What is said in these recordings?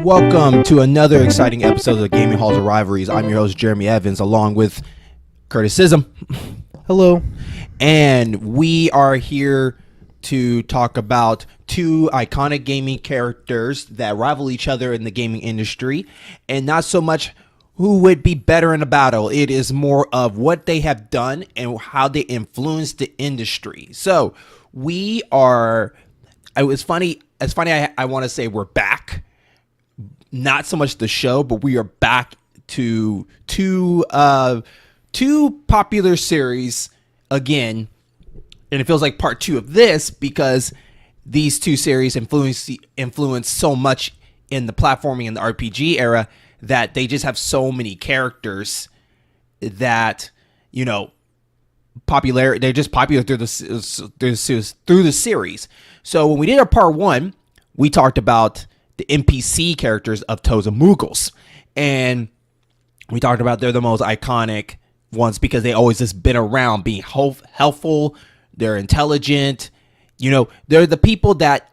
welcome to another exciting episode of the Gaming Hall of Rivalries. I'm your host, Jeremy Evans, along with Curtis Scism. Hello. And we are here to talk about two iconic gaming characters that rival each other in the gaming industry, and not so much who would be better in a battle. It is more of what they have done and how they influenced the industry. So we are, it's funny, I want to say we're back. Not so much the show, but we are back to two popular series again, and it feels like part two of this because these two series influence so much in the platforming and the RPG era that they just have so many characters that, you know, popular. They're just popular through the series. So when we did our part one, we talked about the NPC characters of Toads and Moogles, and we talked about they're the most iconic ones because they always just been around, being helpful, they're intelligent, you know, they're the people that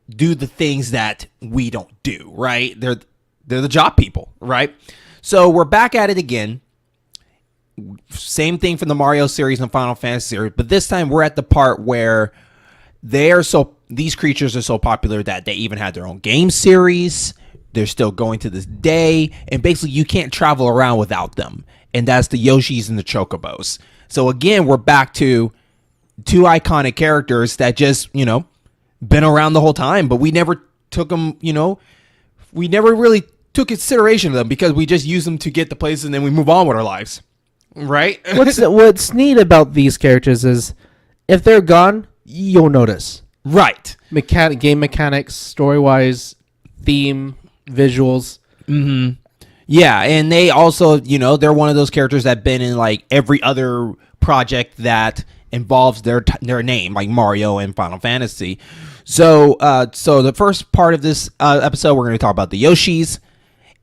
do the things that we don't do, right? They're the job people, right? So we're back at it again. Same thing from the Mario series and Final Fantasy series, but this time we're at the part where these creatures are so popular that they even had their own game series. They're still going to this day, and basically you can't travel around without them. And that's the Yoshis and the Chobobos. So again, we're back to two iconic characters that just, you know, been around the whole time, but we never took them, you know, we never really took consideration of them because we just use them to get the places and then we move on with our lives. Right? What's neat about these characters is if they're gone, you'll notice. Right. Game mechanics, story-wise, theme, visuals. Mm-hmm. Yeah, and they also, you know, they're one of those characters that been in like every other project that involves their name, like Mario and Final Fantasy. So the first part of this episode, we're going to talk about the Yoshis.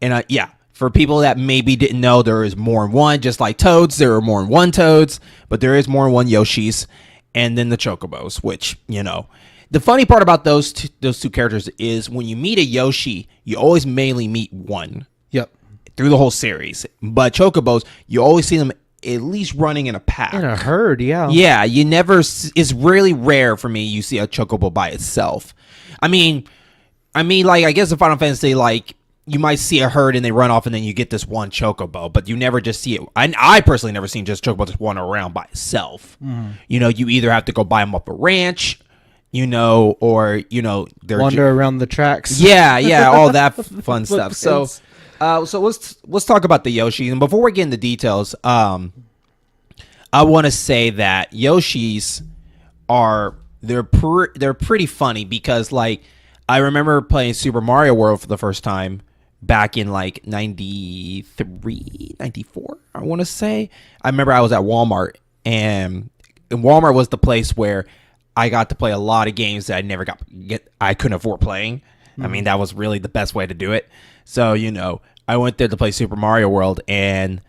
And for people that maybe didn't know, there is more than one. Just like Toads, there are more than one Toads, but there is more than one Yoshis. And then the Chocobos, which, you know, the funny part about those two characters is when you meet a Yoshi, you always mainly meet one. Yep. Through the whole series. But Chocobos, you always see them at least running in a pack. In a herd, yeah. Yeah, you never, it's really rare for me you see a Chocobo by itself. I mean, like, I guess in Final Fantasy, like, you might see a herd and they run off and then you get this one Chocobo, but you never just see it. I personally never seen just Chocobo just wander around by itself. Mm. You know, you either have to go buy them up a ranch, you know, or, you know, they're wander around the tracks. Yeah, all that fun stuff. So let's talk about the Yoshis. And before we get into details, I want to say that Yoshis they're pretty funny because, like, I remember playing Super Mario World for the first time back in like 93, 94, I want to say. I remember I was at Walmart, and Walmart was the place where I got to play a lot of games that I couldn't afford playing. Mm-hmm. I mean, that was really the best way to do it. So, you know, I went there to play Super Mario World, and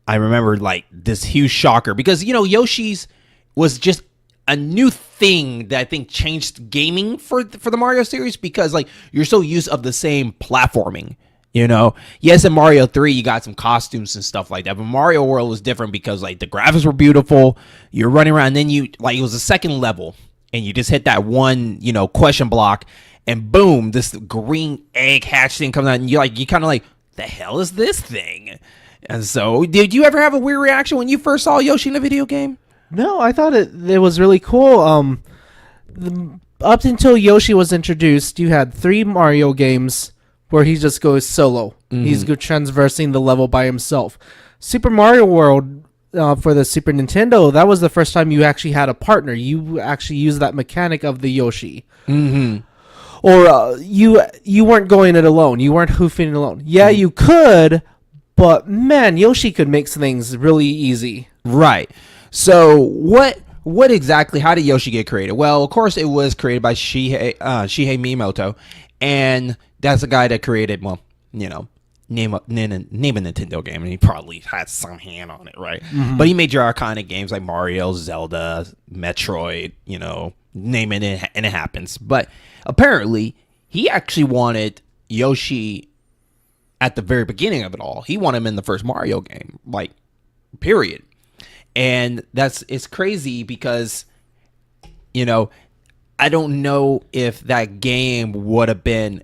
I remember like this huge shocker because, you know, Yoshi's was just a new thing that I think changed gaming for the Mario series because, like, you're so used of the same platforming, you know. Yes, in Mario 3 you got some costumes and stuff like that, but Mario World was different because, like, the graphics were beautiful. You're running around, and then it was a second level, and you just hit that one, you know, question block, and boom, this green egg hatch thing comes out, and you kind of like, the hell is this thing? And so, did you ever have a weird reaction when you first saw Yoshi in a video game? No, I thought it was really cool. Up until Yoshi was introduced, you had 3 Mario games where he just goes solo. Mm-hmm. He's transversing the level by himself. Super Mario World for the Super Nintendo, that was the first time you actually had a partner. You actually used that mechanic of the Yoshi. Mm-hmm. Or you weren't going it alone. You weren't hoofing it alone. Yeah, you could, but man, Yoshi could make things really easy. Right. So what exactly, how did Yoshi get created? Well, of course, it was created by Shihei Miyamoto, and that's the guy that created, well, you know, name a Nintendo game, and he probably had some hand on it, right? Mm-hmm. But he made your iconic games like Mario, Zelda, Metroid, you know, name it, and it happens. But apparently, he actually wanted Yoshi at the very beginning of it all. He wanted him in the first Mario game, like, period. And it's crazy because, you know, I don't know if that game would have been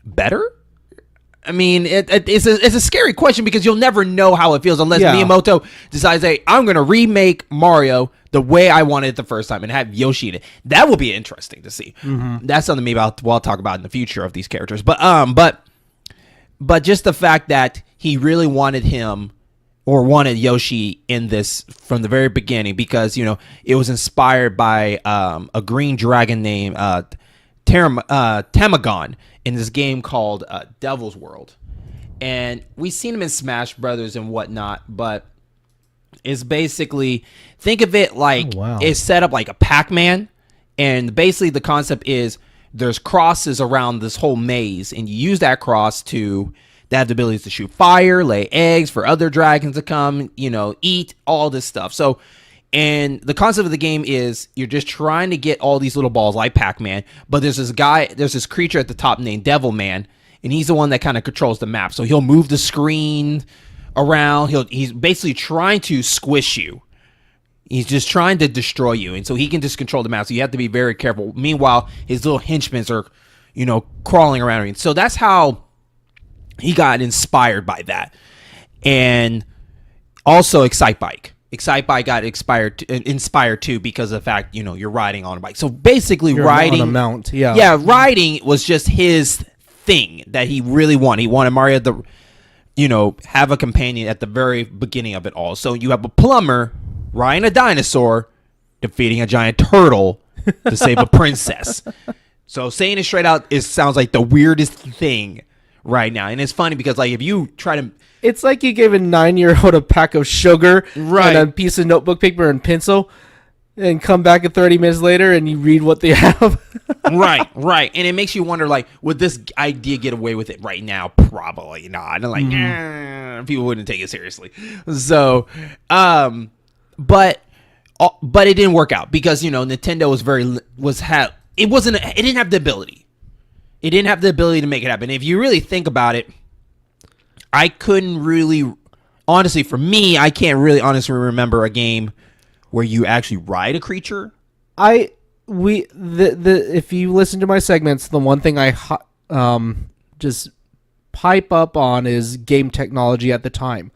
better. I mean, it's a scary question because you'll never know how it feels unless Miyamoto decides, hey, I'm going to remake Mario the way I wanted it the first time and have Yoshi in it. That will be interesting to see. That's something maybe I'll talk about in the future of these characters. But just the fact that he really wanted Yoshi in this from the very beginning because, you know, it was inspired by a green dragon named Tamagon in this game called Devil's World. And we've seen him in Smash Brothers and whatnot, but it's basically, think of it like it's set up like a Pac-Man. And basically the concept is there's crosses around this whole maze, and you use that cross to have the ability to shoot fire, lay eggs for other dragons to come, you know, eat, all this stuff. So, and the concept of the game is you're just trying to get all these little balls like Pac-Man, but there's this creature at the top named Devil Man, and he's the one that kind of controls the map. So he'll move the screen around. He's basically trying to squish you. He's just trying to destroy you, and so he can just control the map. So you have to be very careful. Meanwhile, his little henchmen are, you know, crawling around. So that's how he got inspired by that. And also Excitebike. Excitebike got inspired too because of the fact, you know, you're riding on a bike. So basically riding on a mount, riding was just his thing that he really wanted. He wanted Mario to, you know, have a companion at the very beginning of it all. So you have a plumber riding a dinosaur, defeating a giant turtle to save a princess. So saying it straight out, it sounds like the weirdest thing right now. And it's funny because, like, if you try to... It's like you gave a 9-year-old a pack of sugar and a piece of notebook paper and pencil and come back 30 minutes later and you read what they have. Right. And it makes you wonder, like, would this idea get away with it right now? Probably not. And like, people wouldn't take it seriously. So, but it didn't work out because, you know, Nintendo it didn't have the ability. It didn't have the ability to make it happen. If you really think about it, I couldn't really, honestly, for me, I can't really honestly remember a game where you actually ride a creature. If you listen to my segments, the one thing I just pipe up on is game technology at the time.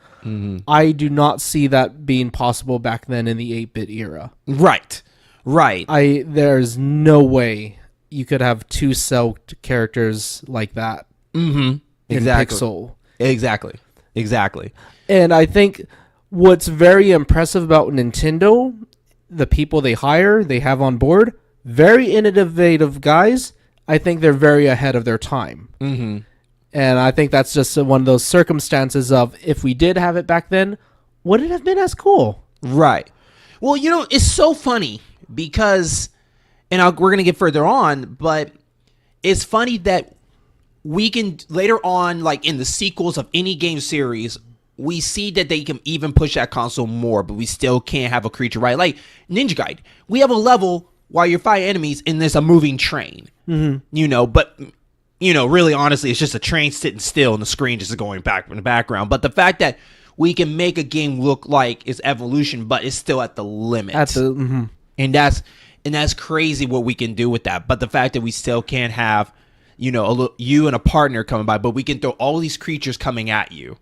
I do not see that being possible back then in the 8-bit era. Right. There's no way you could have two cell characters like that. In Pixel. Exactly. And I think what's very impressive about Nintendo, the people they have on board, very innovative guys. I think they're very ahead of their time. And I think that's just one of those circumstances of, if we did have it back then, would it have been as cool? Right. Well, you know, it's so funny because, and we're going to get further on, but it's funny that we can later on, like in the sequels of any game series, we see that they can even push that console more, but we still can't have a creature, right? Like Ninja Gaiden, we have a level while you're fighting enemies and there's a moving train, you know, but, you know, really honestly, it's just a train sitting still and the screen just going back in the background. But the fact that we can make a game look like it's evolution, but it's still at the limit. And that's crazy what we can do with that. But the fact that we still can't have, you know, you and a partner coming by, but we can throw all these creatures coming at you,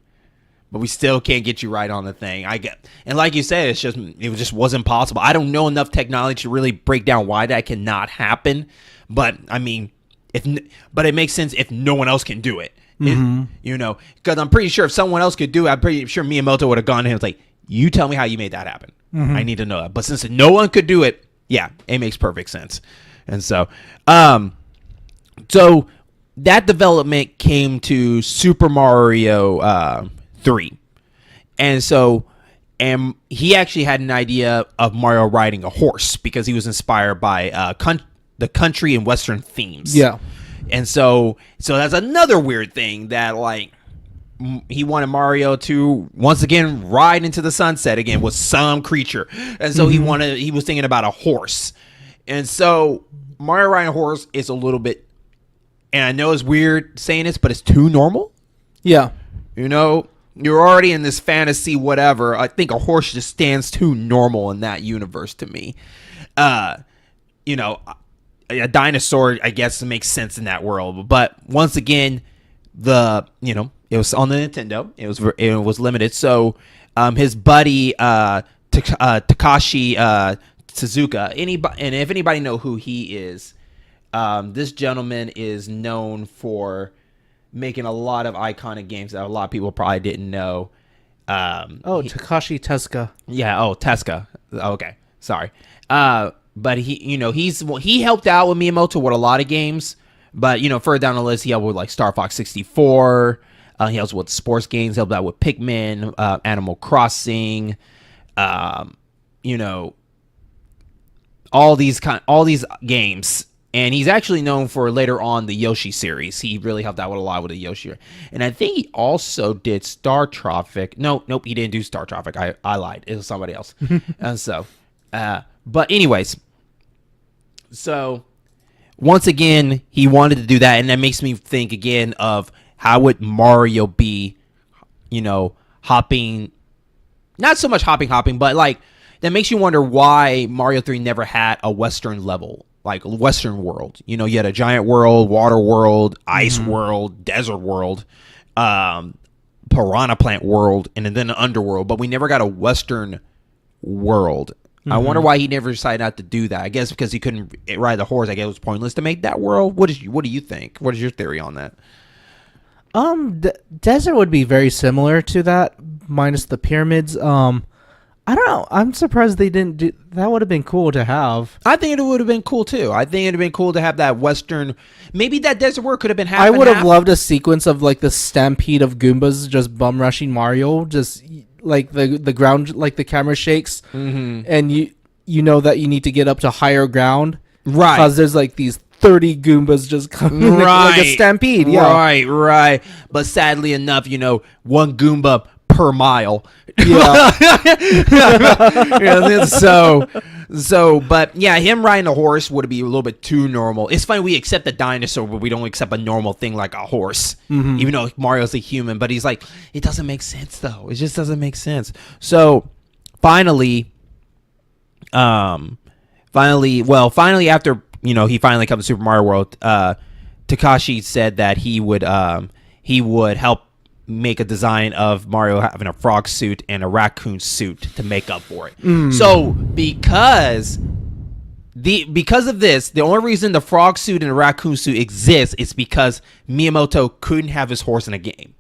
but we still can't get you right on the thing. And like you said, it just wasn't possible. I don't know enough technology to really break down why that cannot happen. But I mean, but it makes sense if no one else can do it. You know, because I'm pretty sure if someone else could do it, I'm pretty sure Miyamoto would have gone to him and was like, you tell me how you made that happen. I need to know that. But since no one could do it, yeah, it makes perfect sense. And so, so that development came to Super Mario 3. And he actually had an idea of Mario riding a horse because he was inspired by the country and Western themes. Yeah. And so that's another weird thing that, like, he wanted Mario to once again ride into the sunset again with some creature. And so he was thinking about a horse. And so Mario riding a horse is a little bit and I know it's weird saying this, but it's too normal. Yeah. You know, you're already in this fantasy, whatever. I think a horse just stands too normal in that universe to me. You know, a dinosaur, I guess, makes sense in that world. But once again, it was on the Nintendo. It was limited. So his buddy Takashi Tezuka, and if anybody know who he is, this gentleman is known for making a lot of iconic games that a lot of people probably didn't know. Takashi Tezuka. Yeah. Oh, Tezuka. Okay. Sorry. But he helped out with Miyamoto with a lot of games. But further down the list, he helped with like Star Fox 64. He helped with sports games. Helped out with Pikmin, Animal Crossing. All these games. And he's actually known for later on the Yoshi series. He really helped out with a lot with the Yoshi. And I think he also did Star Traffic. Nope, he didn't do Star Traffic. I lied. It was somebody else. And so, but anyways, so once again, he wanted to do that. And that makes me think again of how would Mario be, hopping, not so much hopping, but like that makes you wonder why Mario 3 never had a Western level. Like Western world, you had a giant world, water world, ice world, desert world, piranha plant world, and then an underworld. But we never got a Western world. I wonder why he never decided not to do that. I guess because he couldn't ride the horse. I guess it was pointless to make that world. What do you think? What is your theory on that? Desert would be very similar to that, minus the pyramids. I don't know. I'm surprised they didn't do that. Would have been cool to have. I think it would have been cool too. I think it'd have been cool to have that Western. Maybe that desert world could have been half. I would have loved a sequence of like the stampede of Goombas just bum rushing Mario, just like the ground, like the camera shakes, and you know that you need to get up to higher ground, right? Because there's like these 30 Goombas just coming, right? Like a stampede, yeah, right. But sadly enough, one Goomba per mile. Yeah. But yeah, him riding a horse would be a little bit too normal. It's funny, we accept a dinosaur, but we don't accept a normal thing like a horse. Even though Mario's a human, but he's like, it doesn't make sense though. It just doesn't make sense. So finally after, he finally comes to Super Mario World, Takashi said that he would help make a design of Mario having a frog suit and a raccoon suit to make up for it. So because of this, the only reason the frog suit and the raccoon suit exists is because Miyamoto couldn't have his horse in a game.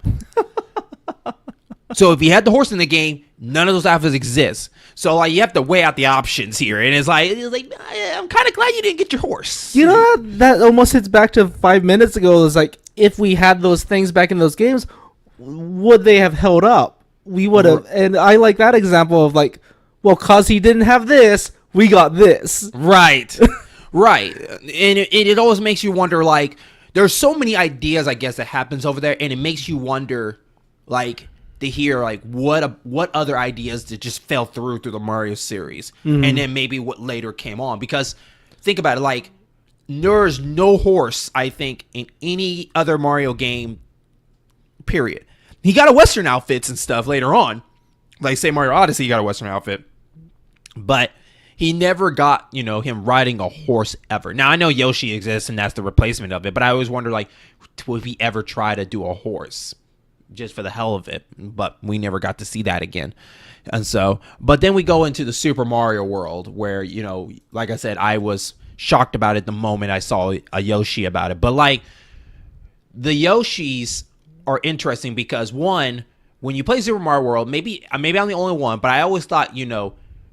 So if he had the horse in the game, none of those outfits exist. So like you have to weigh out the options here, and it's like I'm kind of glad you didn't get your horse. That almost hits back to 5 minutes ago. It's like if we had those things back in those games, would they have held up? We would have. And I like that example of like, well, cause he didn't have this, we got this. Right. Right. And it always makes you wonder, like, there's so many ideas, I guess, that happens over there. And it makes you wonder, like, to hear, like, what other ideas that just fell through the Mario series. And then maybe what later came on. Because think about it, like, there's no horse, I think, in any other Mario game, period. He got a Western outfits and stuff later on. Like, say, Mario Odyssey, he got a Western outfit. But he never got, him riding a horse ever. Now, I know Yoshi exists, and that's the replacement of it. But I always wonder, like, would he ever try to do a horse? Just for the hell of it. But we never got to see that again. And so, but then we go into the Super Mario world where, like I said, I was shocked about it the moment I saw a Yoshi about it. But, like, the Yoshis are interesting because, one, when you play Super Mario World, maybe I'm the only one, but I always thought,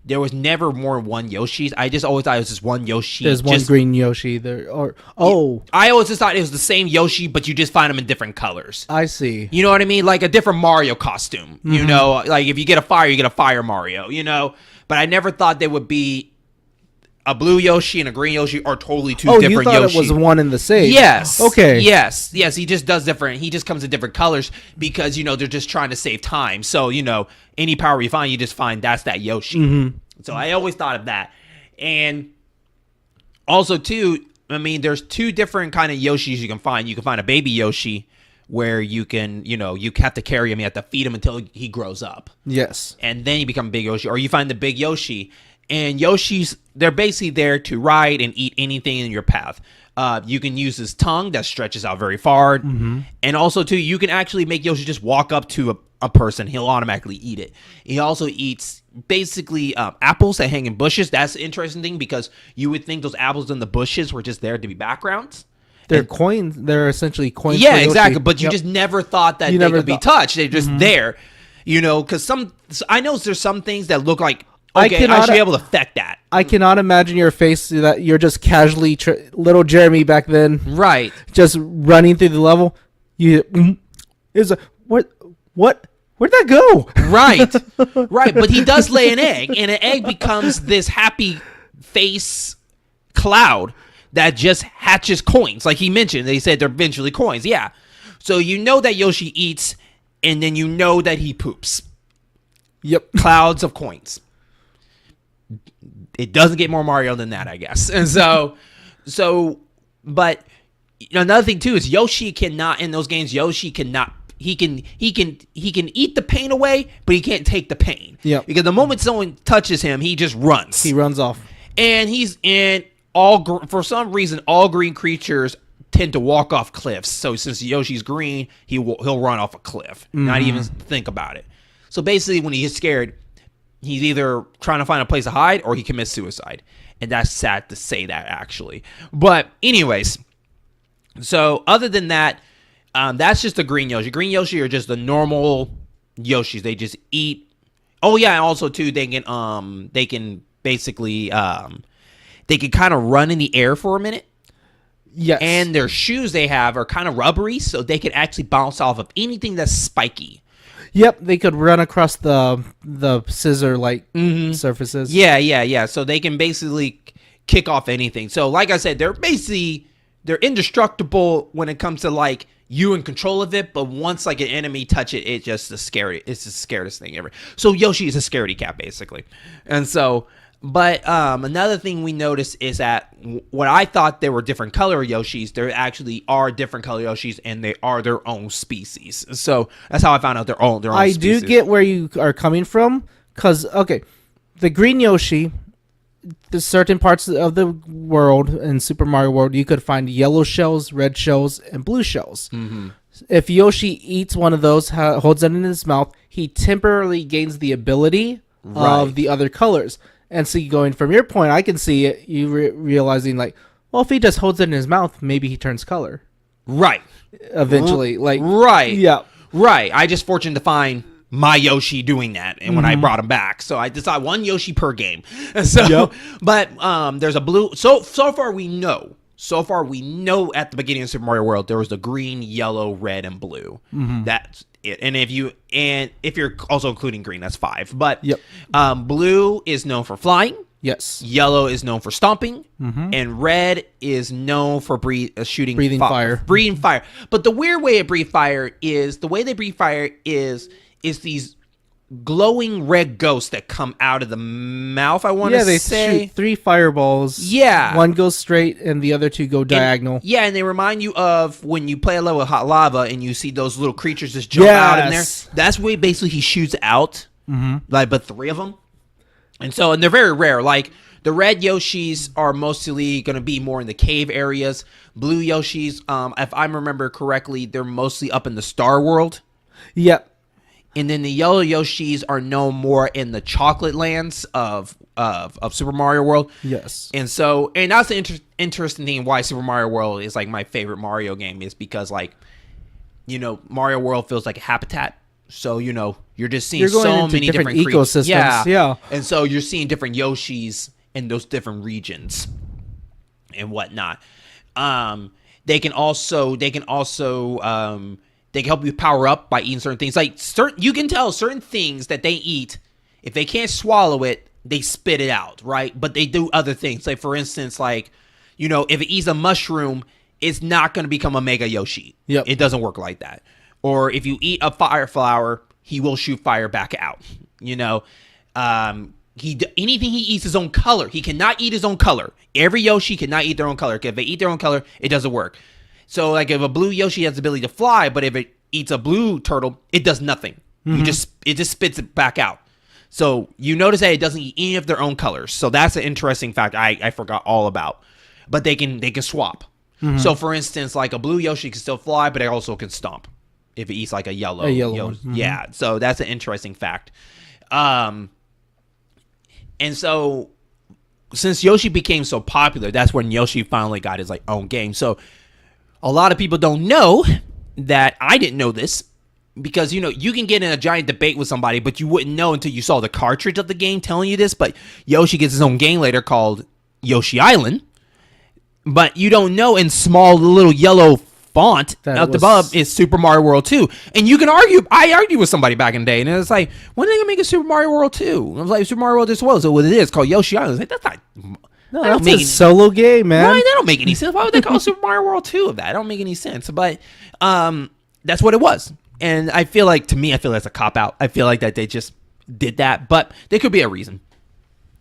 there was never more than one Yoshi's. I just always thought it was just one Yoshi. There's one green Yoshi there. I always just thought it was the same Yoshi, but you just find them in different colors. I see. You know what I mean? Like a different Mario costume. Like if you get a fire, you get a fire Mario, But I never thought they would be a blue Yoshi and a green Yoshi are totally two different Yoshi. Oh, you thought it was one and the same. Yes. Okay. Yes. He just does different. He just comes in different colors because, they're just trying to save time. So, any power you find, you just find that's that Yoshi. So I always thought of that. And also, too, I mean, there's two different kind of Yoshis you can find. You can find a baby Yoshi where you can, you have to carry him. You have to feed him until he grows up. Yes. And then you become a big Yoshi. Or you find the big Yoshi. And Yoshis, they're basically there to ride and eat anything in your path. You can use his tongue that stretches out very far. Mm-hmm. And also, too, you can actually make Yoshi just walk up to a person. He'll automatically eat it. He also eats basically apples that hang in bushes. That's the interesting thing because you would think those apples in the bushes were just there to be backgrounds. They're coins. They're essentially coins. Yeah, exactly. But you just never thought that they could be touched. They're just there. Because I know there's some things that look like, okay, I should be able to affect that. I cannot imagine your face that you're just casually little Jeremy back then, right? Just running through the level. Where'd that go? Right, right. But he does lay an egg, and an egg becomes this happy face cloud that just hatches coins. Like he mentioned, they said they're eventually coins. Yeah. So you know that Yoshi eats, and then you know that he poops. Yep. Clouds of coins. It doesn't get more Mario than that, I guess. And but another thing too is Yoshi cannot in those games. Yoshi cannot. He can eat the pain away, but he can't take the pain. Yeah. Because the moment someone touches him, he just runs. He runs off. And for some reason, all green creatures tend to walk off cliffs. So since Yoshi's green, he'll run off a cliff. Not even think about it. So basically, when he gets scared, he's either trying to find a place to hide or he commits suicide. And that's sad to say that, actually. But anyways, so other than that, that's just the green Yoshi. Green Yoshi are just the normal Yoshis. They just eat. Oh yeah, and also too, they can basically they can kind of run in the air for a minute. Yes. And their shoes they have are kind of rubbery, so they can actually bounce off of anything that's spiky. Yep, they could run across the scissor like surfaces. Yeah. So they can basically kick off anything. So like I said, they're indestructible when it comes to like you in control of it, but once like an enemy touch it, it's the scariest thing ever. So Yoshi is a scaredy cat basically. And so but another thing we noticed is that what I thought there were different color Yoshis, there actually are different color Yoshis, and they are their own species. So that's how I found out they're own I species. do get where you are coming from, because, okay, the green Yoshi, the certain parts of the world in Super Mario World, you could find yellow shells, red shells, and blue shells. Mm-hmm. If Yoshi eats one of those, holds it in his mouth, he temporarily gains the ability of the other colors. And see, going from your point, I can see it, you realizing, like, well, if he just holds it in his mouth, maybe he turns color. Right. Eventually. Right. Yeah. Right. I just fortunate to find my Yoshi doing that, and when I brought him back. So I decided one Yoshi per game. So, but there's a blue. So far we know at the beginning of Super Mario World, there was the green, yellow, red, and blue. Mm-hmm. That's it. And if you're also including green, that's 5. But blue is known for flying. Yes. Yellow is known for stomping, and red is known for breathing fire. Breathing fire. But the weird way of breathe fire is these glowing red ghosts that come out of the mouth. I want to say they shoot 3 fireballs. Yeah, one goes straight, and the other 2 go diagonal. And they remind you of when you play a level with hot lava, and you see those little creatures just jump out in there. That's where basically he shoots out, but 3 of them. And they're very rare. Like, the red Yoshis are mostly going to be more in the cave areas. Blue Yoshis, if I remember correctly, they're mostly up in the Star World. Yep. And then the yellow Yoshis are known more in the chocolate lands of Super Mario World. Yes. And that's the interesting thing why Super Mario World is like my favorite Mario game, is because, like, Mario World feels like a habitat. So, you're just seeing so many different ecosystems. Yeah. And so you're seeing different Yoshis in those different regions and whatnot. They can help you power up by eating certain things. Like, you can tell certain things that they eat, if they can't swallow it, they spit it out, right? But they do other things. Like, for instance, like, if it eats a mushroom, it's not going to become a Mega Yoshi. Yep. It doesn't work like that. Or if you eat a fire flower, he will shoot fire back out. Anything he eats his own color. He cannot eat his own color. Every Yoshi cannot eat their own color. If they eat their own color, it doesn't work. So like if a blue Yoshi has the ability to fly, but if it eats a blue turtle, it does nothing. It just spits it back out. So you notice that it doesn't eat any of their own colors. So that's an interesting fact I forgot all about. But they can swap. So for instance, like a blue Yoshi can still fly, but it also can stomp if it eats like a yellow one. Yeah. So that's an interesting fact. And so, since Yoshi became so popular, that's when Yoshi finally got his like own game. So, a lot of people don't know that I didn't know this because you can get in a giant debate with somebody, but you wouldn't know until you saw the cartridge of the game telling you this. But Yoshi gets his own game later called Yoshi Island, but you don't know in small little yellow font up above is Super Mario World 2. And you can argue, I argued with somebody back in the day, and it's like, when are they going to make a Super Mario World 2? And I was like, Super Mario World as well. So what it is, called Yoshi Island. I was like, that's not... No, that's a solo game, man. Right, that don't make any sense. Why would they call Super Mario World 2 of that? That don't make any sense. But that's what it was. And I feel like, to me, that's a cop-out. I feel like that they just did that. But there could be a reason.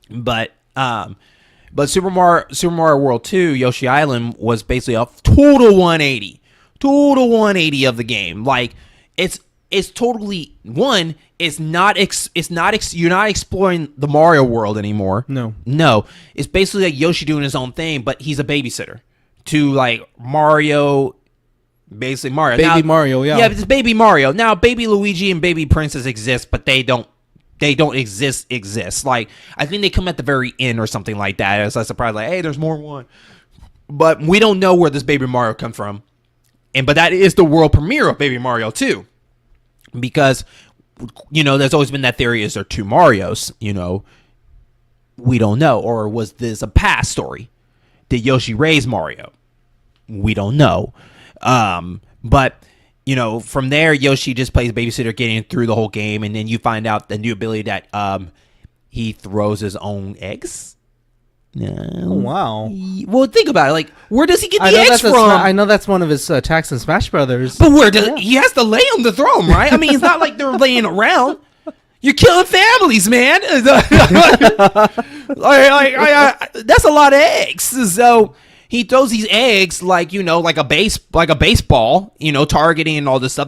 But Super Mario World 2, Yoshi Island, was basically a total 180. Total 180 of the game. Like it's totally you're not exploring the Mario world anymore. No, it's basically like Yoshi doing his own thing, but he's a babysitter to like Mario. Basically Mario, Mario, yeah, it's baby Mario. Now baby Luigi and baby Princess exist, but they don't exist. Like I think they come at the very end or something like that. It's like surprise, like, hey, there's more one, but we don't know where this baby Mario come from. But that is the world premiere of Baby Mario 2. Because, there's always been that theory, is there two Marios? We don't know. Or was this a past story? Did Yoshi raise Mario? We don't know. But, from there, Yoshi just plays babysitter getting through the whole game. And then you find out the new ability that he throws his own eggs. No. Oh, wow. Well, think about it. Like, where does he get the eggs from? I know that's one of his attacks in Smash Brothers. But where does he has to lay them to throw them, right? I mean, it's not like they're laying around. You're killing families, man. That's a lot of eggs. So he throws these eggs like a baseball, targeting and all this stuff.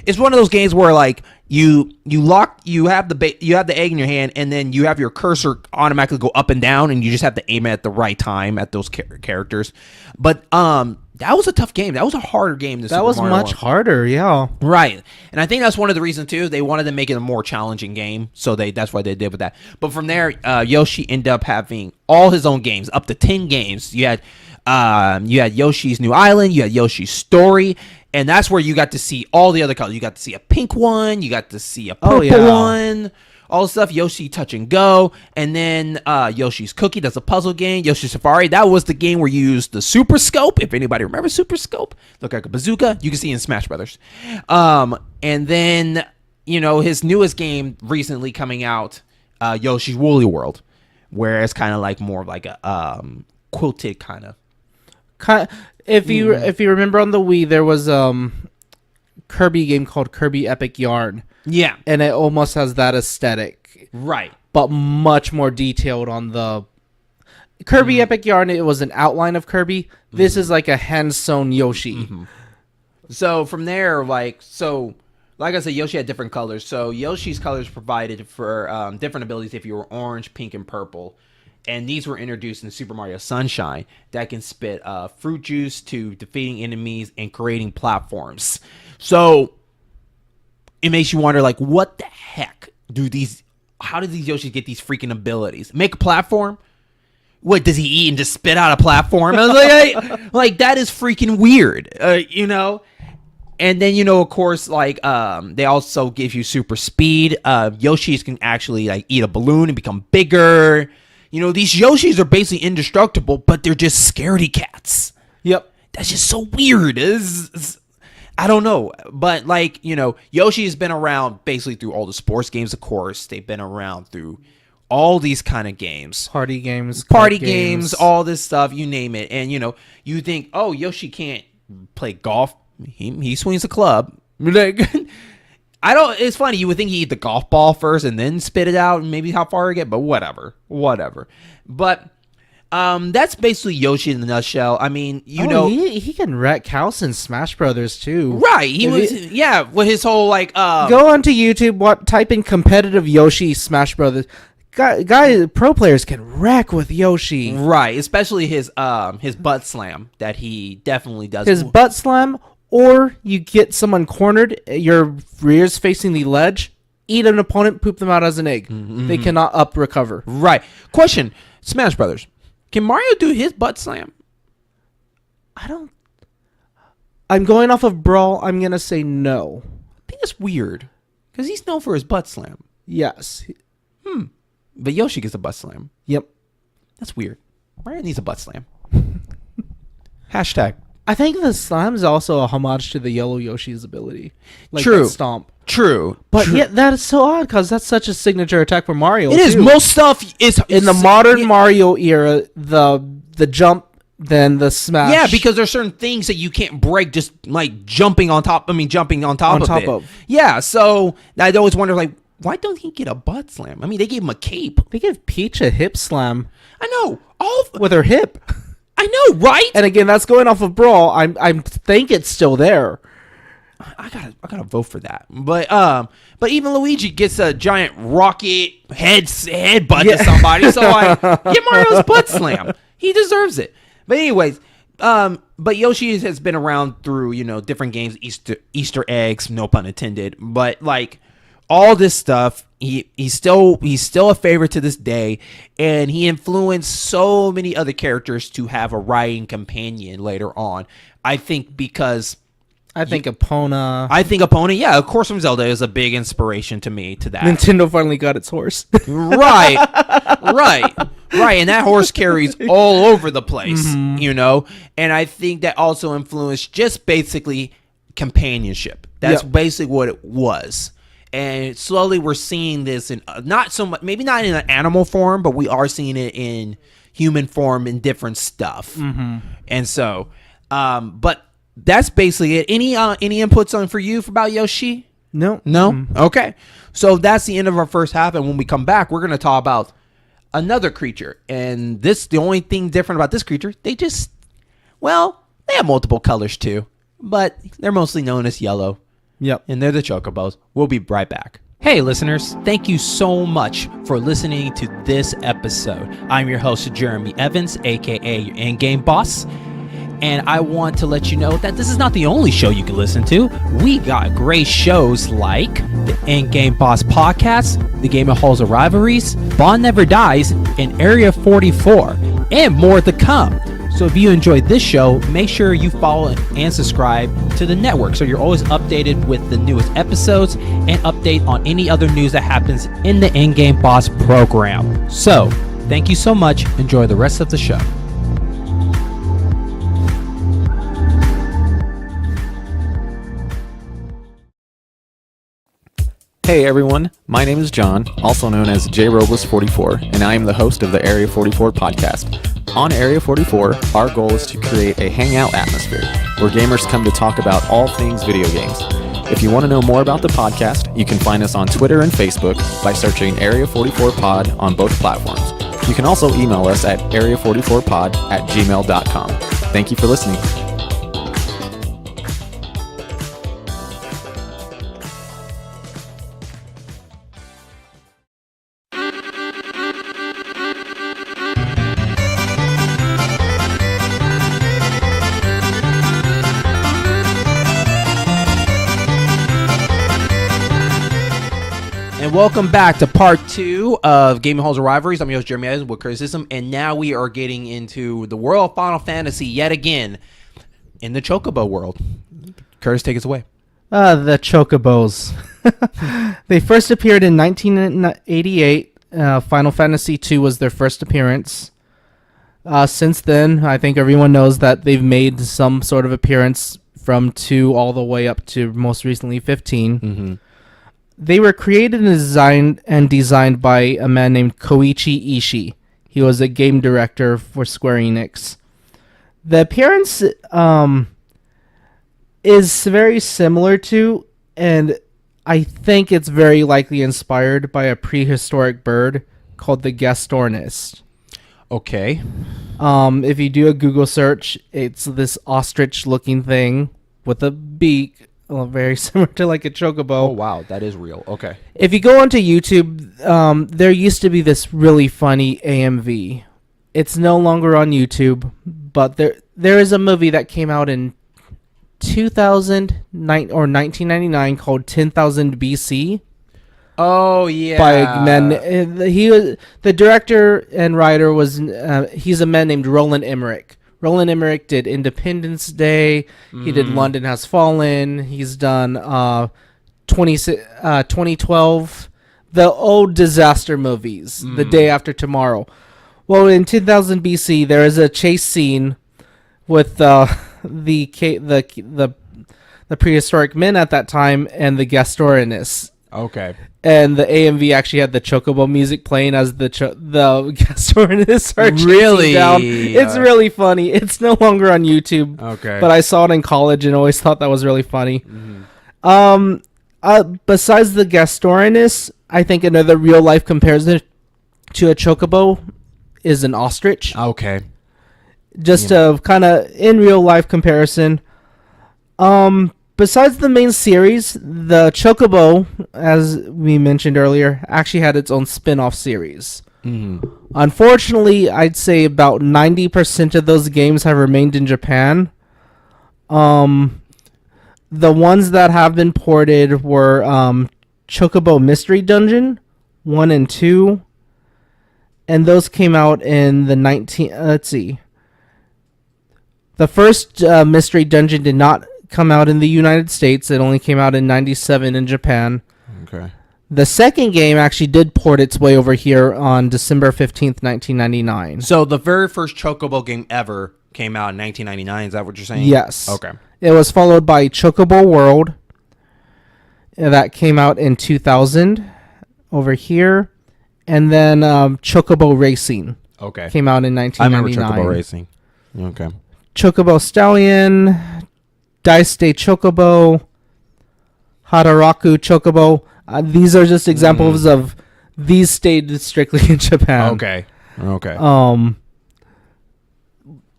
It's one of those games where like you have the egg in your hand, and then you have your cursor automatically go up and down, and you just have to aim it at the right time at those characters. But that was a tough game. That was a harder game than That was much harder, yeah. Right. And I think that's one of the reasons too. They wanted to make it a more challenging game, so that's why they did with that. But from there, Yoshi ended up having all his own games, up to 10 games. You had Yoshi's New Island, you had Yoshi's Story, and that's where you got to see all the other colors. You got to see a pink one, you got to see a purple one, all the stuff. Yoshi Touch and Go, and then Yoshi's Cookie. That's a puzzle game. Yoshi Safari. That was the game where you used the Super Scope. If anybody remembers Super Scope, look like a bazooka. You can see in Smash Brothers. And then his newest game recently coming out, Yoshi's Woolly World, where it's kind of like more like a quilted kind of. If you remember on the Wii, there was Kirby game called Kirby Epic Yarn. Yeah, and it almost has that aesthetic, right? But much more detailed on the Kirby Epic Yarn. It was an outline of Kirby. This is like a hand sewn Yoshi. So from there, like I said, Yoshi had different colors. So Yoshi's colors provided for different abilities if you were orange, pink, and purple. And these were introduced in Super Mario Sunshine that can spit fruit juice to defeating enemies and creating platforms. So it makes you wonder, like, what the heck how do these Yoshis get these freaking abilities? Make a platform? What, does he eat and just spit out a platform? I was like, that is freaking weird, And then, of course, like, they also give you super speed. Yoshis can actually, like, eat a balloon and become bigger. These Yoshis are basically indestructible, but they're just scaredy cats. Yep. That's just so weird. I don't know. But, like, Yoshi has been around basically through all the sports games, of course. They've been around through all these kind of games. Party games, all this stuff, you name it. And, you think, oh, Yoshi can't play golf. He swings a club. I don't. It's funny. You would think he'd eat the golf ball first and then spit it out, and maybe how far he get. But whatever. But that's basically Yoshi in a nutshell. I mean, you know, he can wreck house in Smash Brothers too. Right? He was with his whole like. Go onto YouTube. Type in competitive Yoshi Smash Brothers. Pro players can wreck with Yoshi. Right, especially his butt slam that he definitely does. His butt slam, or you get someone cornered, your rear's facing the ledge, eat an opponent, poop them out as an egg. Mm-hmm. They cannot recover. Right. Question: Smash Brothers, can Mario do his butt slam? I'm going off of Brawl. I'm gonna say no. I think it's weird because he's known for his butt slam. Yes. But Yoshi gets a butt slam. Yep. That's weird. Mario needs a butt slam. Hashtag. I think the slam is also a homage to the yellow Yoshi's ability. Like True. that stomp. True. But yeah, that is so odd because that's such a signature attack for Mario. It is. Most stuff is in the modern Mario era. The jump, then the smash. Yeah, because there's certain things that you can't break just like jumping on top. Jumping on top of it. Yeah. So I'd always wonder like, why don't he get a butt slam? I mean, they gave him a cape. They gave Peach a hip slam. I know. With her hip. I know, right? And again, that's going off of Brawl. I think it's still there. I gotta vote for that. But even Luigi gets a giant rocket headbutt to somebody. So I get Mario's butt slam. He deserves it. But anyways, but Yoshi has been around through different games, Easter eggs, no pun intended. But like all this stuff, he's still a favorite to this day, and he influenced so many other characters to have a riding companion later on. I think Epona, yeah, of course, from Zelda is a big inspiration to me to that. Nintendo finally got its horse. Right. And that horse carries all over the place, and I think that also influenced just basically companionship. That's basically what it was. And slowly we're seeing this in not so much, maybe not in an animal form, but we are seeing it in human form in different stuff. Mm-hmm. And so, but that's basically it. Any inputs on for you about Yoshi? No. Mm-hmm. Okay. So that's the end of our first half. And when we come back, we're going to talk about another creature. And the only thing different about this creature, they have multiple colors too, but they're mostly known as yellow. Yep. And they're the Chocobos. We'll be right back. Hey, listeners. Thank you so much for listening to this episode. I'm your host, Jeremy Evans, a.k.a. your in-game boss. And I want to let you know that this is not the only show you can listen to. We got great shows like the In-Game Boss Podcast, the Gaming Hall of Rivalries, Bond Never Dies, and Area 44, and more to come. So if you enjoyed this show, make sure you follow and subscribe to the network so you're always updated with the newest episodes and update on any other news that happens in the In-Game Boss program. So, thank you so much. Enjoy the rest of the show. Hey everyone, my name is John, also known as JRobles44, and I am the host of the Area 44 podcast. On Area 44, our goal is to create a hangout atmosphere where gamers come to talk about all things video games. If you want to know more about the podcast, you can find us on Twitter and Facebook by searching Area 44 Pod on both platforms. You can also email us at area44pod@gmail.com. Thank you for listening. And welcome back to part 2 of Gaming Hall of Rivalries. I'm your host, Jeremy Evans with Scism, and now we are getting into the world of Final Fantasy yet again in the Chocobo world. Curtis, take us away. The Chocobos. They first appeared in 1988. Final Fantasy II was their first appearance. Since then, I think everyone knows that they've made some sort of appearance from 2 all the way up to most recently 15. Mm-hmm. They were created and designed by a man named Koichi Ishii. He was a game director for Square Enix. The appearance is very similar to, and I think it's very likely inspired by a prehistoric bird called the Gastornis. Okay. If you do a Google search, it's this ostrich-looking thing with a beak, very similar to like a chocobo. Oh, wow. That is real. Okay. If you go onto YouTube, there used to be this really funny AMV. It's no longer on YouTube, but there is a movie that came out in 2009 or 1999 called 10,000 BC. Oh, yeah. By a man. He was the director and writer was he's a man named Roland Emmerich. Roland Emmerich did Independence Day. He did London Has Fallen. He's done 2012, the old disaster movies, The Day After Tomorrow. Well, in 10,000 BC, there is a chase scene with the prehistoric men at that time and the Gastornis. Okay. And the AMV actually had the chocobo music playing as the Gastornis are chasing Really? down. It's really funny. It's no longer on YouTube. Okay. But I saw it in college and always thought that was really funny. Besides the Gastornis, I think another real life comparison to a chocobo is an ostrich. Okay. Just a kind of in real life comparison. Besides the main series, the Chocobo, as we mentioned earlier, actually had its own spin-off series. Unfortunately, I'd say about 90% of those games have remained in Japan. The ones that have been ported were Chocobo Mystery Dungeon 1 and 2, and those came out in the let's see. The first Mystery Dungeon did not come out in the United States. It only came out in 97 in Japan. Okay. The second game actually did port its way over here on December 15th, 1999. So the very first Chocobo game ever came out in 1999. Is that what you're saying? Yes. Okay. It was followed by Chocobo World. That came out in 2000 over here. And then Chocobo Racing Okay. came out in 1999. I remember Chocobo Racing. Okay. Chocobo Stallion, Dice Day Chocobo, Hataraku Chocobo. These are just examples of these stayed strictly in Japan. Okay.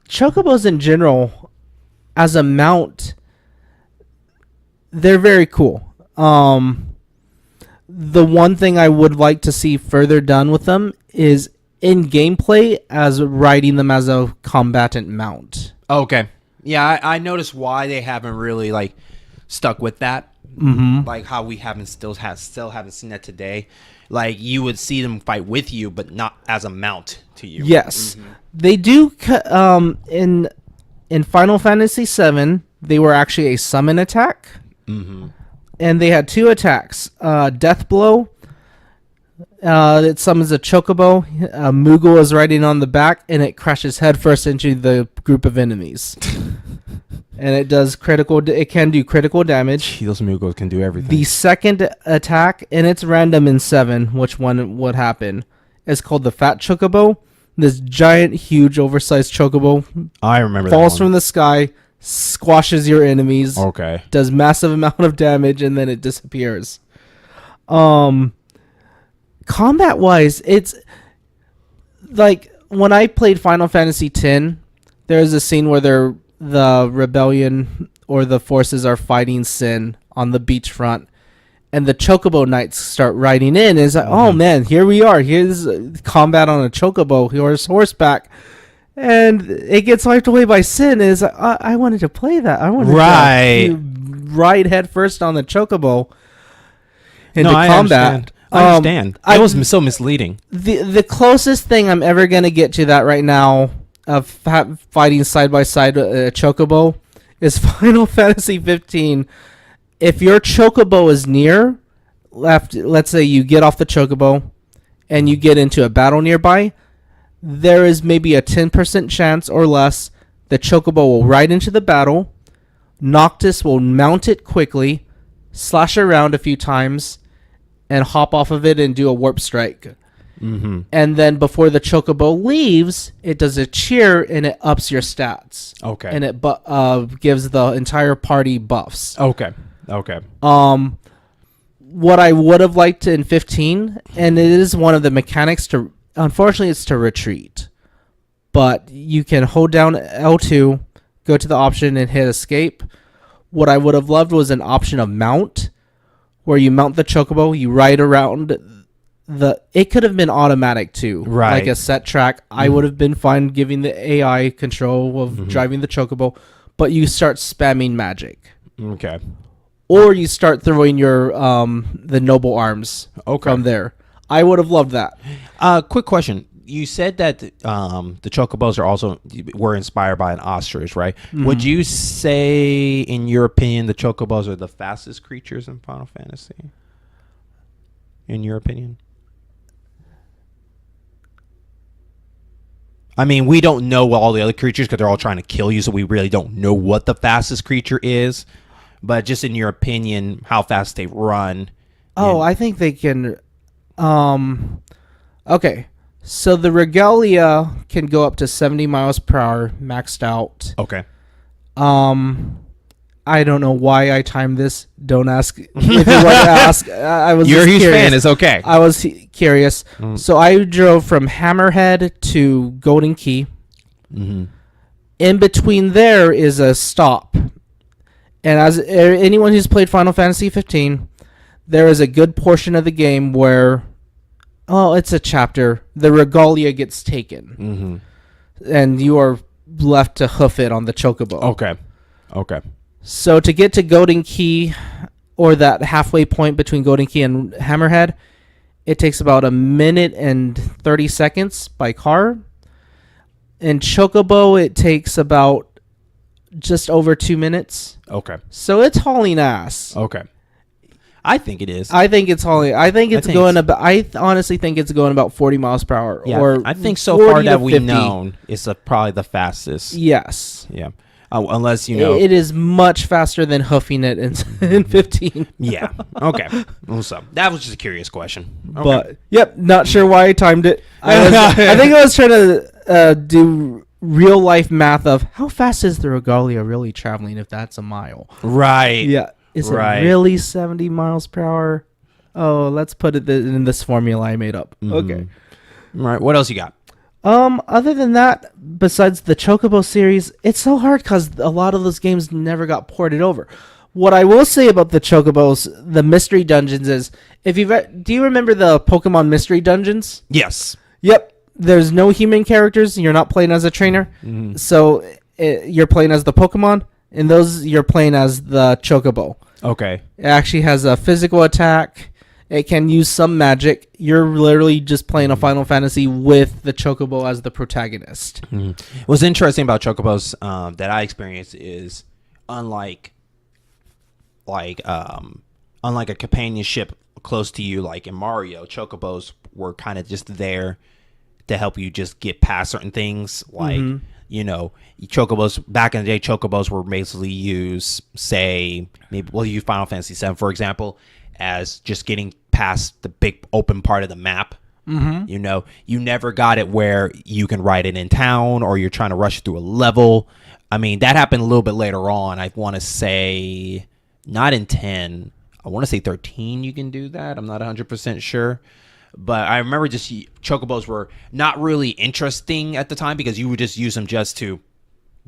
Chocobos in general, as a mount, they're very cool. The one thing I would like to see further done with them is in gameplay as riding them as a combatant mount. Okay. Yeah, I noticed why they haven't really like stuck with that. Like how we still haven't seen that today. Like you would see them fight with you, but not as a mount to you. Yes, they do. In Final Fantasy VII, they were actually a summon attack, and they had two attacks: Death Blow. It summons a chocobo. Moogle is riding on the back, and it crashes headfirst into the group of enemies. And it does it can do critical damage. Those Moogles can do everything. The second attack, and it's random in 7, which one would happen, is called the Fat Chocobo. This giant, huge, oversized chocobo I remember falls that one. from the sky, squashes your enemies, Okay. does massive amount of damage, and then it disappears. Combat-wise, it's like when I played Final Fantasy X, there's a scene where the rebellion or the forces are fighting Sin on the beachfront, and the Chocobo Knights start riding in. And it's like, oh man, here we are. Here's combat on a Chocobo, horseback, and it gets wiped away by Sin. And it's like, I wanted to play that. I wanted to ride head first on the Chocobo into combat. I understand. It was so misleading. The closest thing I'm ever gonna get to that right now of fighting side by side a Chocobo is Final Fantasy 15. If your Chocobo is near, let's say you get off the Chocobo and you get into a battle nearby, there is maybe a 10% chance or less the Chocobo will ride into the battle. Noctis will mount it quickly, slash around a few times, and hop off of it and do a warp strike. And then before the Chocobo leaves, it does a cheer and it ups your stats. Okay. And it gives the entire party buffs. Okay. what I would have liked in 15, and it is one of the mechanics to, unfortunately, it's to retreat. But you can hold down L2, go to the option, and hit escape. What I would have loved was an option of mount, where you mount the chocobo, you ride around it could have been automatic too, right? Like a set track. I would have been fine giving the AI control of driving the chocobo, but you start spamming magic. Okay. Or you start throwing your the noble arms from there. I would have loved that. Quick question. You said that the chocobos were inspired by an ostrich, right? Would you say, in your opinion, the chocobos are the fastest creatures in Final Fantasy? In your opinion? I mean, we don't know all the other creatures because they're all trying to kill you, so we really don't know what the fastest creature is. But just in your opinion, how fast they run. Oh, I think they can... Okay. So the Regalia can go up to 70 miles per hour, maxed out. Okay. I don't know why I timed this. Don't ask if you want to ask. I was You're a huge curious. fan. It's okay. I was curious. So I drove from Hammerhead to Golden Key. In between there is a stop. And as anyone who's played Final Fantasy 15, there is a good portion of the game where, it's a chapter. The Regalia gets taken. And you are left to hoof it on the chocobo. Okay. So to get to Golden Key, or that halfway point between Golden Key and Hammerhead, it takes about 1 minute and 30 seconds by car. In Chocobo, it takes about just over 2 minutes. Okay. So it's hauling ass. Okay. I think it is. I think it's hauling. I honestly think it's going about 40 miles per hour. Yeah, or I think so 40 far to that we've 50. known, it's probably the fastest. Yes. Yeah. Unless, you know. It is much faster than hoofing it in 15. Yeah. Okay. So that was just a curious question. Okay. But, yep, not sure why I timed it. I think I was trying to do real life math of how fast is the Regalia really traveling if that's a mile. Right. Yeah. Is it really 70 miles per hour? Oh, let's put it in this formula I made up. Okay. All right. What else you got? Other than that, besides the Chocobo series, it's so hard because a lot of those games never got ported over. What I will say about the Chocobos, the mystery dungeons is, do you remember the Pokemon mystery dungeons? Yes. Yep. There's no human characters. You're not playing as a trainer. So you're playing as the Pokemon. In those, you're playing as the Chocobo. Okay. It actually has a physical attack. It can use some magic. You're literally just playing a Final Fantasy with the Chocobo as the protagonist. What's interesting about Chocobos that I experienced is unlike a companionship close to you like in Mario, Chocobos were kind of just there to help you just get past certain things. Like, you know, Chocobos, back in the day, Chocobos were basically used, say, maybe we'll use Final Fantasy VII, for example, as just getting past the big open part of the map. You know, you never got it where you can ride it in town or you're trying to rush through a level. I mean, that happened a little bit later on. I want to say not in 10. I want to say 13 you can do that. I'm not 100% sure. But I remember just Chocobos were not really interesting at the time because you would just use them just to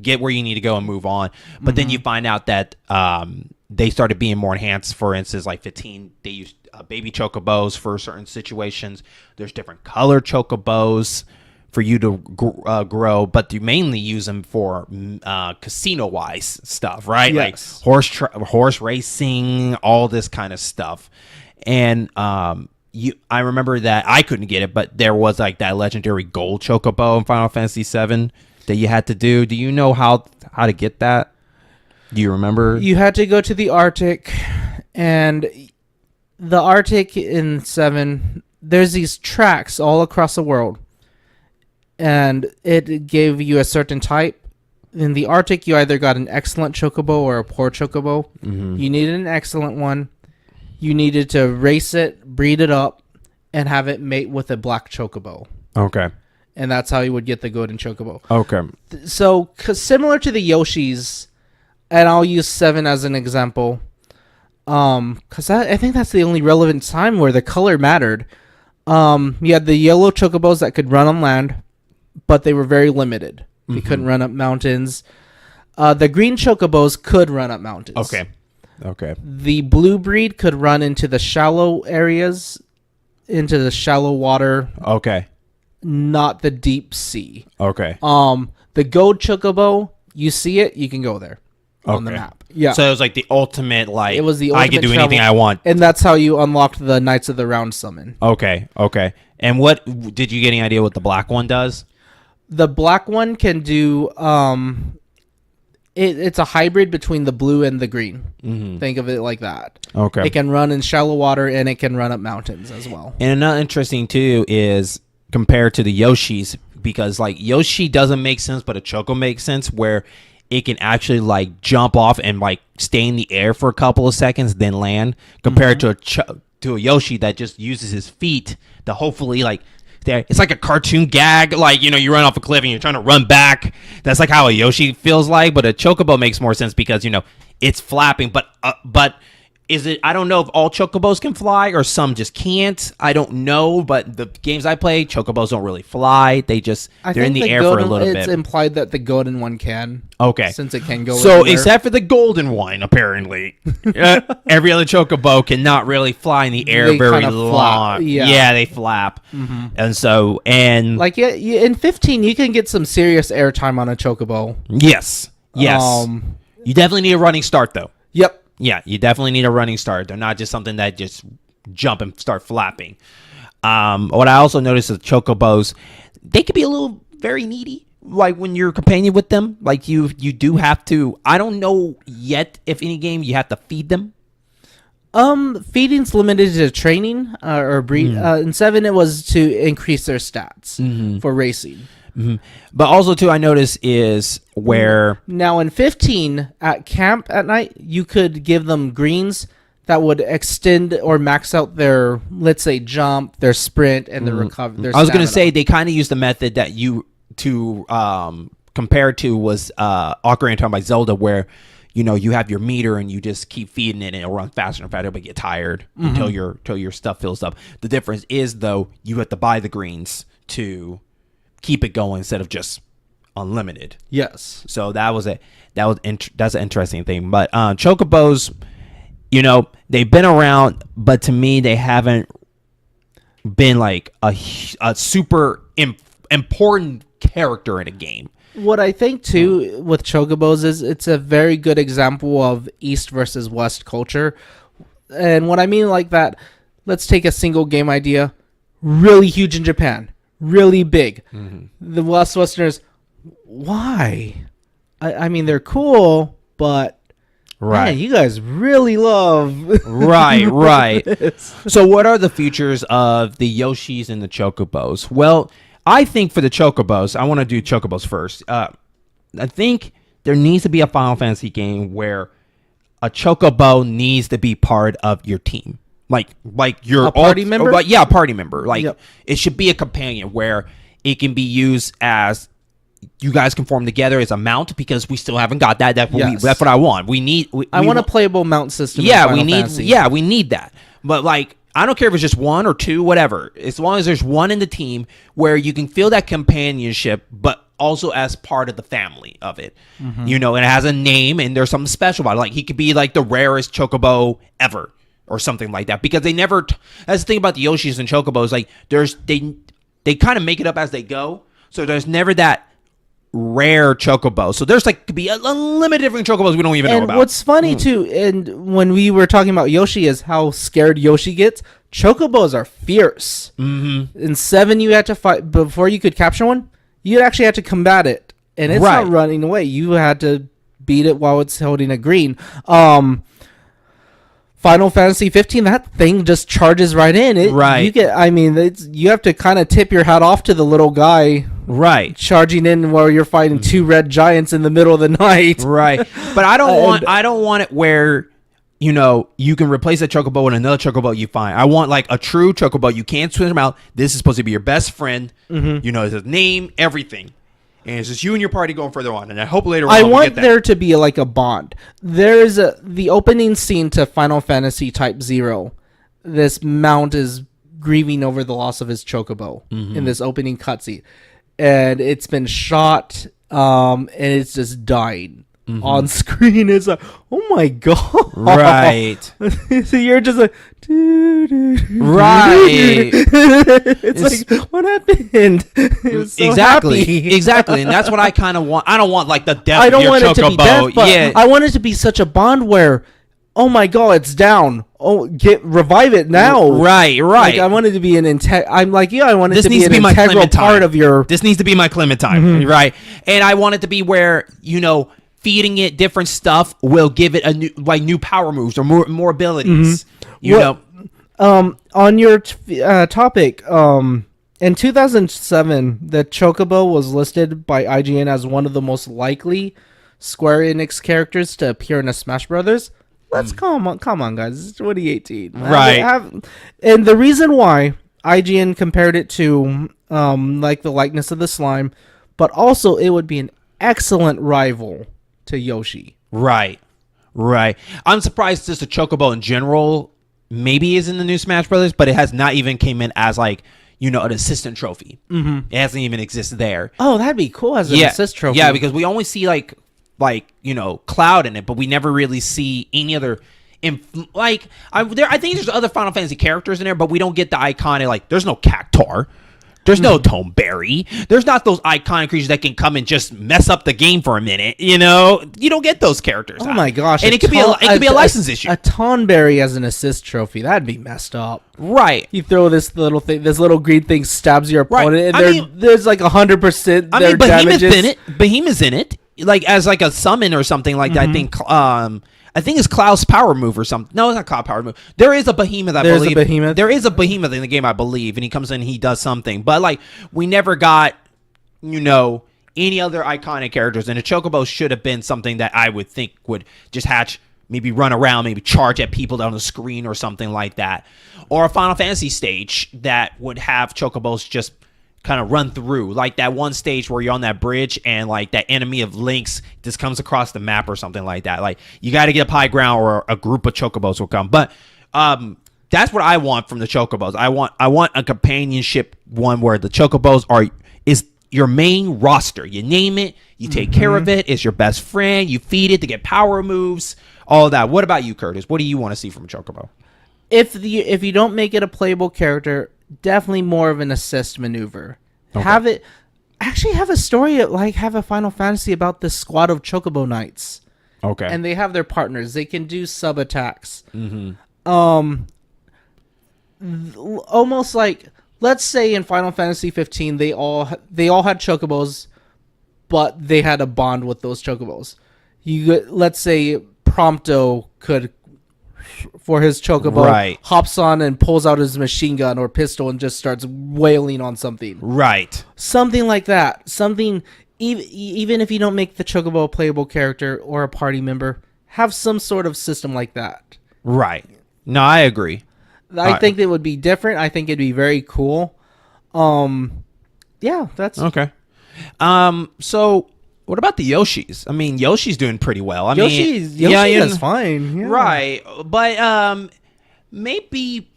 get where you need to go and move on. But then you find out that they started being more enhanced. For instance, like 15, they used baby Chocobos for certain situations. There's different color Chocobos for you to grow, but you mainly use them for casino-wise stuff, right? Yes. Like horse racing, all this kind of stuff. And I remember that I couldn't get it, but there was like that legendary gold Chocobo in Final Fantasy VII that you had to do. Do you know how to get that? Do you remember? You had to go to the Arctic, and the Arctic in 7, there's these tracks all across the world, and it gave you a certain type. In the Arctic, you either got an excellent Chocobo or a poor Chocobo. You needed an excellent one. You needed to race it, breed it up, and have it mate with a black Chocobo. Okay. And that's how you would get the golden Chocobo. Okay. So, similar to the Yoshis, and I'll use 7 as an example, Because I think that's the only relevant time where the color mattered. You had the yellow chocobos that could run on land, but they were very limited. They couldn't run up mountains. The green chocobos could run up mountains. Okay. The blue breed could run into the shallow areas, into the shallow water, Okay. not the deep sea. Okay. The gold chocobo, you see it, you can go there on the map. Yeah. So it was like the ultimate, like, It was the I can ultimate do anything travel- I want. And that's how you unlocked the Knights of the Round summon. Okay. And what did you get any idea what the black one does? The black one can do it's a hybrid between the blue and the green. Mm-hmm. Think of it like that. Okay. It can run in shallow water and it can run up mountains as well. And another interesting too is compared to the Yoshis, because like Yoshi doesn't make sense, but a Choco makes sense, where it can actually like jump off and like stay in the air for a couple of seconds, then land. Compared to a Yoshi that just uses his feet to hopefully like. It's like a cartoon gag, like, you know, you run off a cliff and you're trying to run back. That's like how a Yoshi feels like, but a Chocobo makes more sense because, you know, it's flapping. But is it? I don't know if all Chocobos can fly or some just can't. I don't know, but the games I play, Chocobos don't really fly. They're in the air for a little bit. It's implied that the golden one can. Okay. Since it can go. So everywhere. except for the golden one, apparently, every other Chocobo cannot really fly in the air They very kinda long. flap. Yeah. They flap, and Like in 15, you can get some serious airtime on a Chocobo. yes. You definitely need a running start, though. Yep. Yeah, you definitely need a running start. They're not just something that just jump and start flapping. What I also noticed is Chocobos, they could be a little very needy. Like when you're companion with them, like you do have to. I don't know yet if any game you have to feed them. Feeding's limited to training or breed. In 7, it was to increase their stats for racing. But also too, I noticed is where Now in 15 at camp at night, you could give them greens that would extend or max out their, let's say, jump, their sprint, and their recovery. I was going to say they kind of used the method that you compare to was Ocarina of Time by Zelda, where you know you have your meter and you just keep feeding it and it'll run faster and faster, but get tired until your stuff fills up. The difference is though you have to buy the greens to keep it going instead of just unlimited. Yes. So that's an interesting thing. But Chocobos, you know, they've been around, but to me they haven't been like a super important character in a game. What I think too with Chocobos is it's a very good example of East versus West culture. And what I mean like that, let's take a single game idea, really huge in Japan. Really big. The Westerners, why? I mean, they're cool, but man, you guys really love right. So what are the features of the Yoshis and the Chocobos? Well, I think for the Chocobos, I want to do Chocobos first. I think there needs to be a Final Fantasy game where a Chocobo needs to be part of your team. Like you're a party member? A party member. Like Yep. It should be a companion where it can be used as you guys can form together as a mount, because we still haven't got that. That's what I want. I want a playable mount system. Yeah, in we Final need. Fantasy. Yeah, we need that. But like, I don't care if it's just one or two, whatever. As long as there's one in the team where you can feel that companionship, but also as part of the family of it. You know, and it has a name and there's something special about it. Like he could be like the rarest Chocobo ever, or something like that, because they never. That's the thing about the Yoshis and Chocobos. Like they kind of make it up as they go, so there's never that rare Chocobo. So there's like could be unlimited different Chocobos we don't even know about. And what's funny too, and when we were talking about Yoshi, is how scared Yoshi gets. Chocobos are fierce. In 7, you had to fight before you could capture one. You actually had to combat it, and it's not running away. You had to beat it while it's holding a green. Final Fantasy 15, that thing just charges right in. You have to kind of tip your hat off to the little guy, charging in while you're fighting two red giants in the middle of the night. But I don't want it where, you know, you can replace a Chocobo with another Chocobo you find. I want like a true Chocobo. You can't switch them out. This is supposed to be your best friend. You know his name, everything. and it's just you and your party going further on. And I hope later on I we want get that. there to be like a bond. There's the opening scene to Final Fantasy Type 0. This Mount is grieving over the loss of his chocobo in this opening cutscene. And it's been shot, and it's just dying on screen. It's like, oh my god. Right. So you're just like, Right. It's like, what happened? It was so Exactly. happy. Exactly. And that's what I kind of want. I don't want like the death I of don't your want it to be death, chocobo. but Yeah. I want it to be such a bond where, oh my god, it's down. Oh, revive it now. Right. Like, I want it to be an I'm like, yeah, I want it This to be needs an to be my integral Clementine. part of your. This needs to be my Clementine, right? And I want it to be where, feeding it different stuff will give it a new power moves or more abilities. On your topic, in 2007, the Chocobo was listed by IGN as one of the most likely Square Enix characters to appear in a Smash Brothers. Let's come on, guys. It's 2018, right? And the reason why IGN compared it to like the likeness of the slime, but also it would be an excellent rival to Yoshi. Right. I'm surprised just the Chocobo in general maybe is in the new Smash Brothers, but it has not even came in as like an assistant trophy. It hasn't even existed there. Oh, that'd be cool as an assist trophy. Yeah, because we only see like Cloud in it, but we never really see any other. I think there's other Final Fantasy characters in there, but we don't get the iconic like. There's no Cactuar. There's no Toneberry. There's not those iconic creatures that can come and just mess up the game for a minute. You don't get those characters. Oh my gosh! And it could be a license issue. A Tonberry as an assist trophy, that'd be messed up. Right. You throw this little thing, this little green thing stabs your opponent, Right. and there's like 100%. Behemoth's in it. Behemoth's in it, like as like a summon or something like that. I think it's Cloud's power move or something. No, it's not Cloud power move. There is a behemoth, I believe. There is a behemoth in the game, I believe, and he comes in and he does something. But like we never got, any other iconic characters. And a Chocobo should have been something that I would think would just hatch, maybe run around, maybe charge at people down the screen or something like that. Or a Final Fantasy stage that would have Chocobos just kind of run through, like that one stage where you're on that bridge and like that enemy of Lynx just comes across the map or something like that. Like you got to get up high ground or a group of Chocobos will come. But that's what I want from the Chocobos. I want a companionship one where the Chocobos is your main roster. You name it, you take care of it. It's your best friend. You feed it to get power moves, all of that. What about you, Curtis? What do you want to see from a Chocobo? If you don't make it a playable character, definitely more of an assist maneuver. Okay. Have a story, like have a Final Fantasy about this squad of Chocobo Knights. Okay. And they have their partners. They can do sub attacks. Almost like, let's say in Final Fantasy 15 they all had Chocobos, but they had a bond with those Chocobos. Let's say Prompto could, for his Chocobo, hops on and pulls out his machine gun or pistol and just starts wailing on something. Right. Something like that. Something, even if you don't make the Chocobo a playable character or a party member, have some sort of system like that. Right. No, I agree. I think it would be different. I think it'd be very cool. Yeah, that's... Okay. So... what about the Yoshis? I mean, Yoshi's doing pretty well. Yoshi is fine. Yeah. Right. But maybe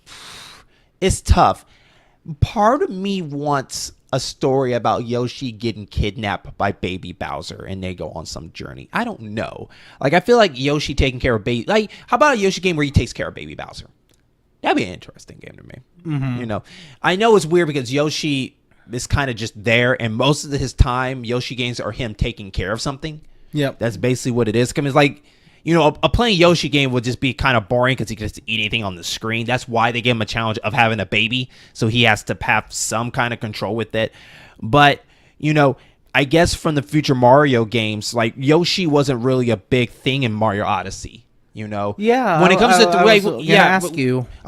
it's tough. Part of me wants a story about Yoshi getting kidnapped by Baby Bowser and they go on some journey. I don't know. Like, I feel like Yoshi taking care of Baby... Like, how about a Yoshi game where he takes care of Baby Bowser? That'd be an interesting game to me. I know it's weird because Yoshi... is kind of just there, and most of his time Yoshi games are him taking care of something. Yep. That's basically what it is. Because it's like, a plain Yoshi game would just be kind of boring because he can just eat anything on the screen. That's why they give him a challenge of having a baby, so he has to have some kind of control with it. But I guess from the future Mario games, like Yoshi wasn't really a big thing in Mario Odyssey. Yeah. When it comes to I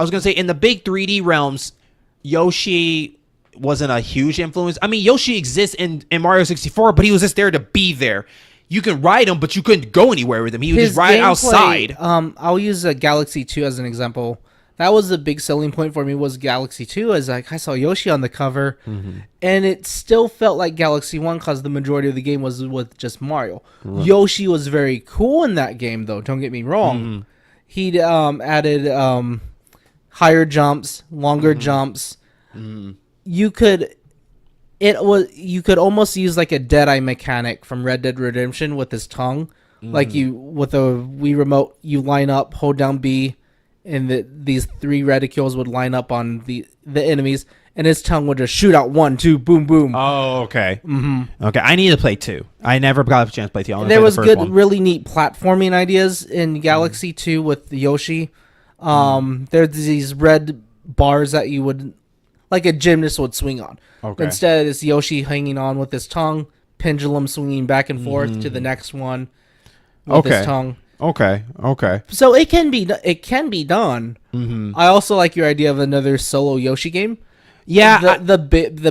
was gonna say in the big 3D realms, Yoshi wasn't a huge influence. I mean, Yoshi exists in Mario 64, but he was just there to be there. You can ride him, but you couldn't go anywhere with him. He would just ride outside. I'll use Galaxy 2 as an example. That was the big selling point for me was Galaxy 2. As like I saw Yoshi on the cover, and it still felt like Galaxy 1 because the majority of the game was with just Mario. Yoshi was very cool in that game, though. Don't get me wrong. He'd added higher jumps, longer jumps. You could almost use like a Deadeye mechanic from Red Dead Redemption with his tongue. Like with a Wii remote, you line up, hold down B, and these 3 reticules would line up on the enemies, and his tongue would just shoot out 1, 2, boom, boom. Oh, okay. Okay, I need to play 2. I never got a chance to play 2. There was good, really neat platforming ideas in Galaxy 2 with Yoshi. There's these red bars that you would, like a gymnast would swing on. Okay. Instead, it's Yoshi hanging on with his tongue, pendulum swinging back and forth to the next one with his tongue. Okay. So it can be done. I also like your idea of another solo Yoshi game. Yeah, the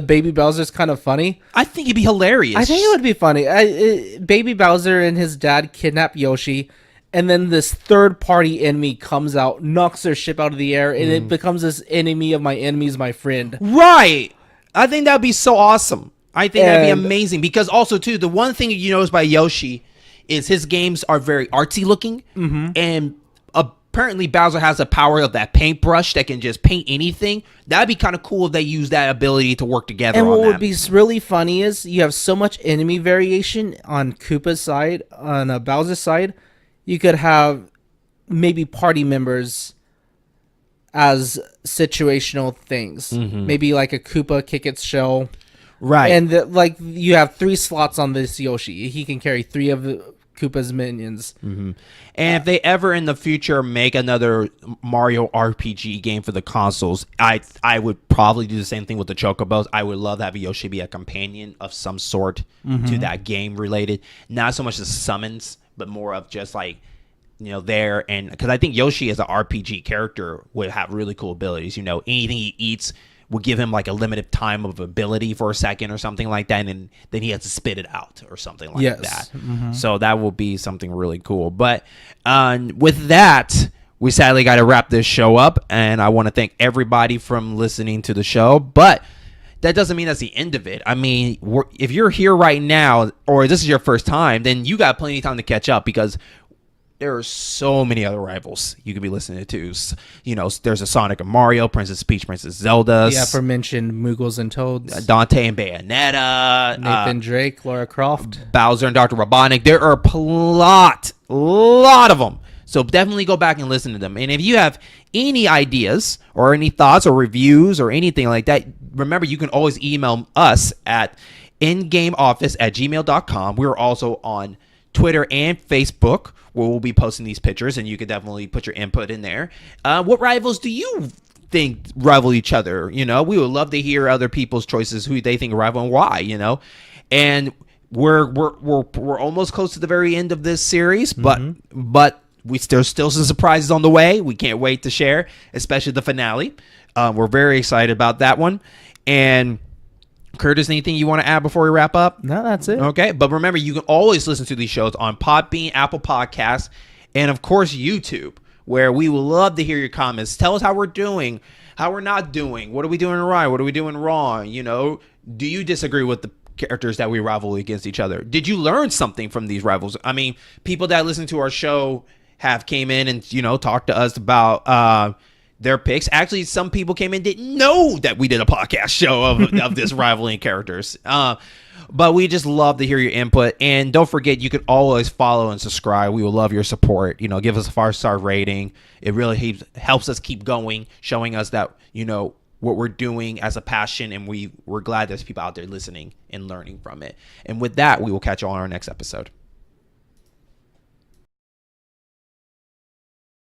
Baby Bowser's kind of funny. I think it'd be hilarious. I think it would be funny. Baby Bowser and his dad kidnap Yoshi, and then this third-party enemy comes out, knocks their ship out of the air, and it becomes this enemy of my enemy is my friend. Right. I think that'd be so awesome. I think that'd be amazing because also too, the one thing you notice by Yoshi is his games are very artsy looking, and apparently Bowser has the power of that paintbrush that can just paint anything. That'd be kind of cool if they use that ability to work together. And what would be really funny is you have so much enemy variation on Koopa's side, on Bowser's side. You could have maybe party members as situational things, maybe like a Koopa kick its shell. Right. And you have 3 slots on this Yoshi. He can carry 3 of the Koopa's minions. And if they ever in the future make another Mario RPG game for the consoles, I would probably do the same thing with the Chocobos. I would love to have Yoshi be a companion of some sort to that game related. Not so much the summons, but more of just like, there. And because I think Yoshi as an RPG character would have really cool abilities. Anything he eats will give him like a limited time of ability for a second or something like that, and then he has to spit it out or something like that. So that will be something really cool. But with that, we sadly got to wrap this show up, and I want to thank everybody from listening to the show. But that doesn't mean that's the end of it. I mean, if you're here right now, or this is your first time, then you got plenty of time to catch up because there are so many other rivals you could be listening to. There's a Sonic and Mario, Princess Peach, Princess Zelda. The aforementioned Moogles and Toads. Dante and Bayonetta. Nathan Drake, Lara Croft. Bowser and Dr. Robotnik. There are a lot of them. So definitely go back and listen to them. And if you have any ideas or any thoughts or reviews or anything like that, remember you can always email us at ingameoffice@gmail.com. We're also on Twitter and Facebook, where we'll be posting these pictures, and you can definitely put your input in there. What rivals do you think rival each other? We would love to hear other people's choices, who they think rival and why. And we're almost close to the very end of this series, but there's still some surprises on the way. We can't wait to share, especially the finale. We're very excited about that one. And Curtis, anything you want to add before we wrap up? No, that's it. Okay, but remember, you can always listen to these shows on Podbean, Apple Podcasts, and of course YouTube, where we would love to hear your comments. Tell us how we're doing, how we're not doing, what are we doing right, what are we doing wrong. Do you disagree with the characters that we rival against each other? Did you learn something from these rivals? I mean, people that listen to our show have came in and talked to us about their picks. Actually, some people came in and didn't know that we did a podcast show of this rivaling characters. But we just love to hear your input. And don't forget, you can always follow and subscribe. We will love your support. Give us a 5-star rating. It really helps us keep going, showing us that, what we're doing as a passion. And we're glad there's people out there listening and learning from it. And with that, we will catch you on our next episode.